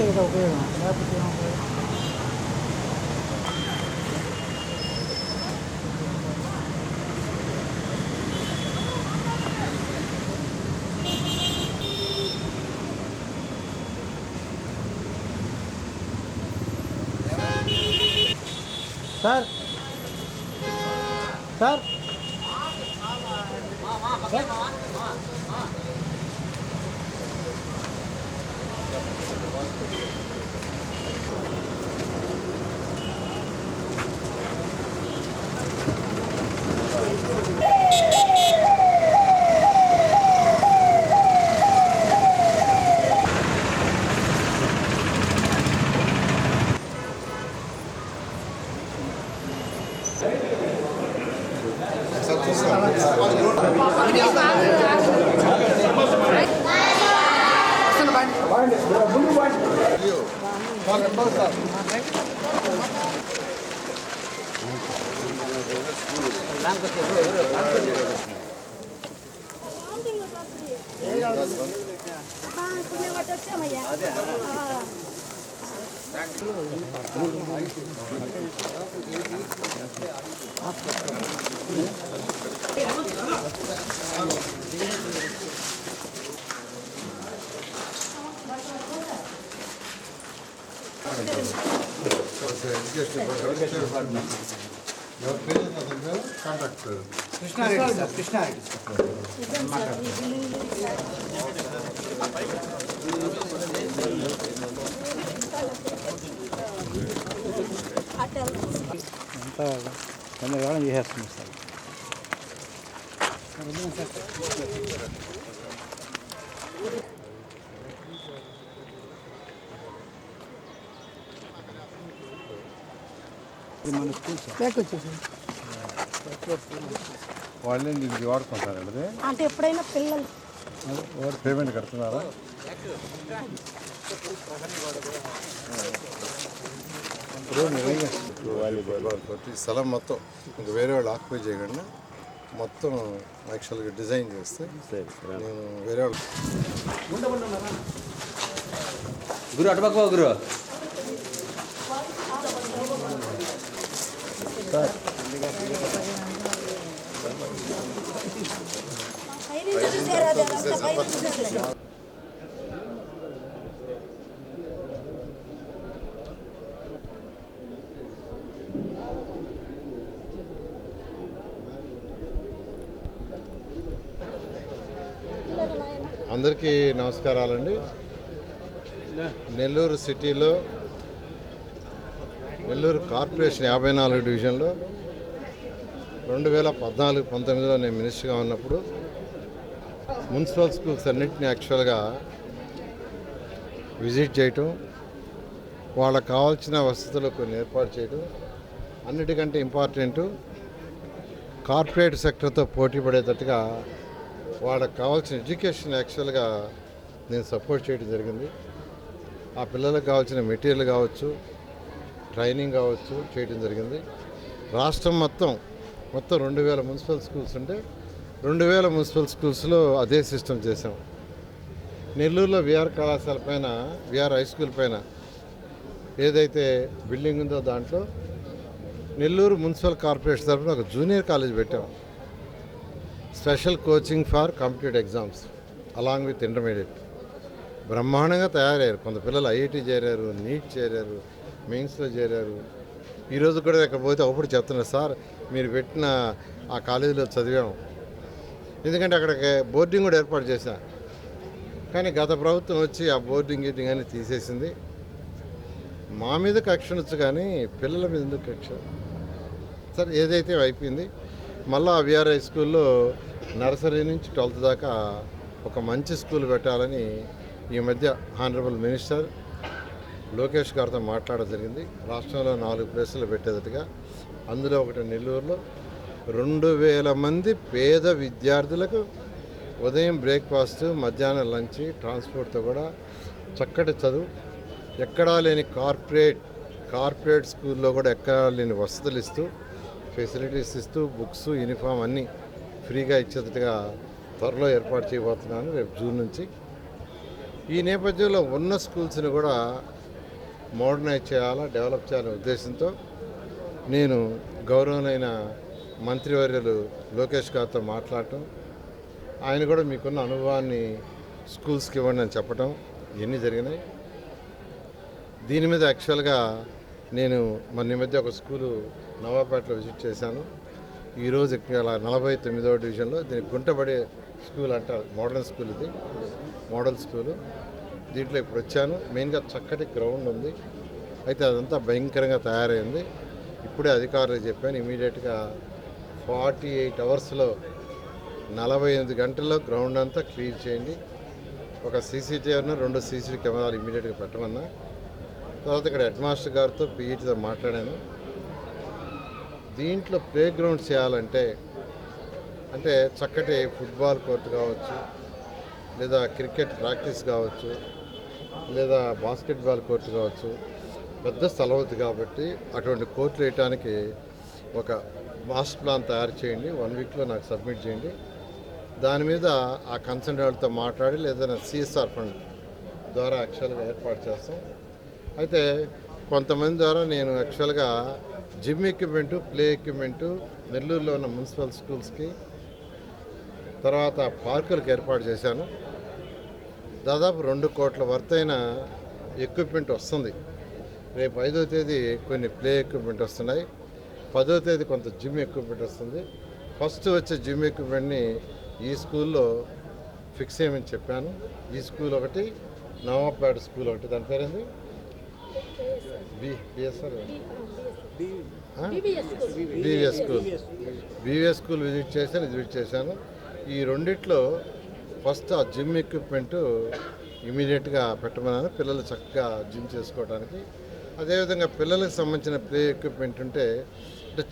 ఉంటే కదా ఉపయోగం, లేకపోతే ఏం ఉపయోగం? Sir sir Krishna Reddy sir, Krishna Reddy అంతా తొందరగా చేసేస్తుంది సార్. మన స్కూల్ సార్ వచ్చేసి వాళ్ళే దీనికి వాడుకుంటారు అంటే ఎప్పుడైనా పిల్లలు వాడు పేమెంట్ కడుతున్నారా? ఈ స్థలం మొత్తం ఇంక వేరే వాళ్ళు ఆక్యుపై చేయకుండా మొత్తం యాక్చువల్గా డిజైన్ చేస్తే నేను వేరే వాళ్ళు గురు అటుపక్క గురు అందరికీ నమస్కారాలండి. నెల్లూరు సిటీలో నెల్లూరు కార్పొరేషన్ 54 డివిజన్లో 2014-19లో నేను మినిస్టర్గా ఉన్నప్పుడు మున్సిపల్ స్కూల్స్ అన్నింటినీ యాక్చువల్గా విజిట్ చేయటం, వాళ్ళకు కావాల్సిన వసతులు కొన్ని ఏర్పాటు చేయటం, అన్నిటికంటే ఇంపార్టెంటు కార్పొరేట్ సెక్టర్తో పోటీ పడేటట్టుగా వాళ్ళకి కావాల్సిన ఎడ్యుకేషన్ యాక్చువల్గా నేను సపోర్ట్ చేయడం జరిగింది. ఆ పిల్లలకు కావాల్సిన మెటీరియల్ కావచ్చు, ట్రైనింగ్ కావచ్చు చేయడం జరిగింది. రాష్ట్రం మొత్తం 2000 మున్సిపల్ స్కూల్స్ ఉంటే 2000 మున్సిపల్ స్కూల్స్లో అదే సిస్టమ్ చేసాం. నెల్లూరులో విఆర్ కళాశాల పైన, విఆర్ హై స్కూల్ పైన ఏదైతే బిల్డింగ్ ఉందో దాంట్లో నెల్లూరు మున్సిపల్ కార్పొరేషన్ తరఫున ఒక జూనియర్ కాలేజ్ పెట్టాం. Special coaching for competitive exams along with intermediate. బ్రహ్మాండంగా తయారయ్యారు. కొంత పిల్లలు ఐఐటి చేరారు, నీట్ చేరారు, మెయిన్స్లో చేరారు. ఈరోజు కూడా ఇక్కడ పోతే ఒకప్పుడు చెప్తున్నారు, సార్ మీరు పెట్టిన ఆ కాలేజీలో చదివాము. ఎందుకంటే అక్కడికి బోర్డింగ్ కూడా ఏర్పాటు చేశా. కానీ గత ప్రభుత్వం వచ్చి ఆ బోర్డింగ్ గీటింగ్ అని తీసేసింది. మా మీద కక్ష ఉండొచ్చు కానీ పిల్లల మీద ఎందుకు కక్ష? సరే ఏదైతే అయిపోయింది. మళ్ళీ ఆ విఆర్ హై స్కూల్లో నర్సరీ నుంచి 12th దాకా ఒక మంచి స్కూల్ పెట్టాలని ఈ మధ్య హానరబుల్ మినిస్టర్ లోకేష్ గారితో మాట్లాడడం జరిగింది. రాష్ట్రంలో 4 ప్లేసులు పెట్టేటట్టుగా, అందులో ఒకటి నెల్లూరులో 2000 మంది పేద విద్యార్థులకు ఉదయం బ్రేక్ఫాస్ట్, మధ్యాహ్నం లంచ్, ట్రాన్స్పోర్ట్తో కూడా చక్కటి చదువు, ఎక్కడా లేని కార్పొరేట్ స్కూల్లో కూడా ఎక్కడా లేని వసతులు ఇస్తూ, ఫెసిలిటీస్ ఇస్తూ, బుక్స్, యూనిఫామ్ అన్నీ ఫ్రీగా ఇచ్చేటట్టుగా త్వరలో ఏర్పాటు చేయబోతున్నాను. రేపు జూన్ నుంచి ఈ నేపథ్యంలో ఉన్న స్కూల్స్ని కూడా మోడర్నైజ్ చేయాలా, డెవలప్ చేయాలనే ఉద్దేశంతో నేను గౌరవనైన మంత్రివర్యులు లోకేష్ గారితో మాట్లాడటం, ఆయన కూడా మీకున్న అనుభవాన్ని స్కూల్స్కి ఇవ్వండి అని చెప్పడం ఇవన్నీ జరిగినాయి. దీని మీద యాక్చువల్గా నేను మొన్న మధ్య ఒక స్కూలు నవాపేటలో విజిట్ చేశాను. ఈరోజు ఇక్కడ 49వ డివిజన్లో దీనికి గుంటబడే స్కూల్ అంటారు, మోడర్న్ స్కూల్, ఇది మోడల్ స్కూలు. దీంట్లో ఇప్పుడు వచ్చాను. మెయిన్గా చక్కటి గ్రౌండ్ ఉంది, అయితే అదంతా భయంకరంగా తయారైంది. ఇప్పుడే అధికారులకు చెప్పాను, ఇమీడియట్గా 48 అవర్స్లో 48 గంటల్లో గ్రౌండ్ అంతా క్లియర్ చేయండి. ఒక సీసీటీవీను 2 సీసీ కెమెరాలు ఇమీడియట్గా పెట్టమన్నా. తర్వాత ఇక్కడ హెడ్ మాస్టర్ గారితో పీఈటీతో మాట్లాడాను. దీంట్లో ప్లే గ్రౌండ్ చేయాలంటే అంటే చక్కటి ఫుట్బాల్ కోర్టు కావచ్చు, లేదా క్రికెట్ ప్రాక్టీస్ కావచ్చు, లేదా బాస్కెట్బాల్ కోర్టు కావచ్చు. పెద్ద స్థలం అవుతుంది కాబట్టి అటువంటి కోర్టులు వేయటానికి ఒక మాస్టర్ ప్లాన్ తయారు చేయండి, 1 వీక్లో నాకు సబ్మిట్ చేయండి. దాని మీద ఆ కన్సర్న్ వాళ్ళతో మాట్లాడి లేదా సిఎస్ఆర్ ఫండ్ ద్వారా యాక్చువల్గా ఏర్పాటు చేస్తాం. అయితే కొంతమంది ద్వారా నేను యాక్చువల్గా జిమ్ ఎక్విప్మెంటు, ప్లే ఎక్విప్మెంటు నెల్లూరులో ఉన్న మున్సిపల్ స్కూల్స్కి, తర్వాత పార్కులకు ఏర్పాటు చేశాను. దాదాపు 2 కోట్ల వర్తైన ఎక్విప్మెంట్ వస్తుంది. రేపు 5వ తేదీ కొన్ని ప్లే ఎక్విప్మెంట్ వస్తున్నాయి, 10వ తేదీ కొంత జిమ్ ఎక్విప్మెంట్ వస్తుంది. ఫస్ట్ వచ్చే జిమ్ ఎక్విప్మెంట్ని ఈ స్కూల్లో ఫిక్స్ చేయమని చెప్పాను. ఈ స్కూల్ ఒకటి, నవాపేట స్కూల్ ఒకటి, దాని పేరేంది బీవీఎస్ స్కూల్ విజిట్ చేశాను. ఈ రెండిట్లో ఫస్ట్ ఆ జిమ్ ఎక్విప్మెంటు ఇమీడియట్గా పెట్టమన్నాను, పిల్లలు చక్కగా జిమ్ చేసుకోవడానికి. అదేవిధంగా పిల్లలకు సంబంధించిన ప్లే ఎక్విప్మెంట్ అంటే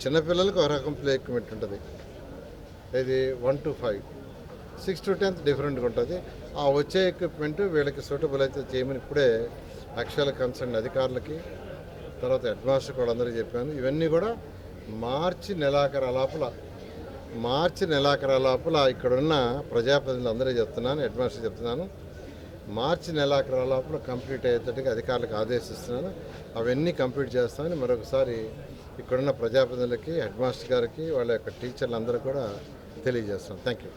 చిన్నపిల్లలకు ఒక రకం ప్లే ఎక్విప్మెంట్ ఉంటుంది, ఇది 1 to 5, 6 to 10 డిఫరెంట్గా ఉంటుంది. ఆ వచ్చే ఎక్విప్మెంట్ వీళ్ళకి సూటబుల్ అయితే చేయమని ఇప్పుడే యాక్చువల్ కన్సర్న్ అధికారులకి, తర్వాత హెడ్ మాస్టర్ కూడా అందరికీ చెప్పాను. ఇవన్నీ కూడా మార్చి నెలాఖరు లోపల ఇక్కడున్న ప్రజాప్రతినిధులు అందరూ చెప్తున్నాను, హెడ్ మాస్టర్ చెప్తున్నాను, మార్చి నెలాఖరు లోపల కంప్లీట్ అయ్యేటట్టుగా అధికారులకు ఆదేశిస్తున్నాను. అవన్నీ కంప్లీట్ చేస్తామని మరొకసారి ఇక్కడున్న ప్రజాప్రతినిధులకి, హెడ్ మాస్టర్ గారికి, వాళ్ళ యొక్క టీచర్లు అందరూ కూడా తెలియజేస్తాను. Thank you.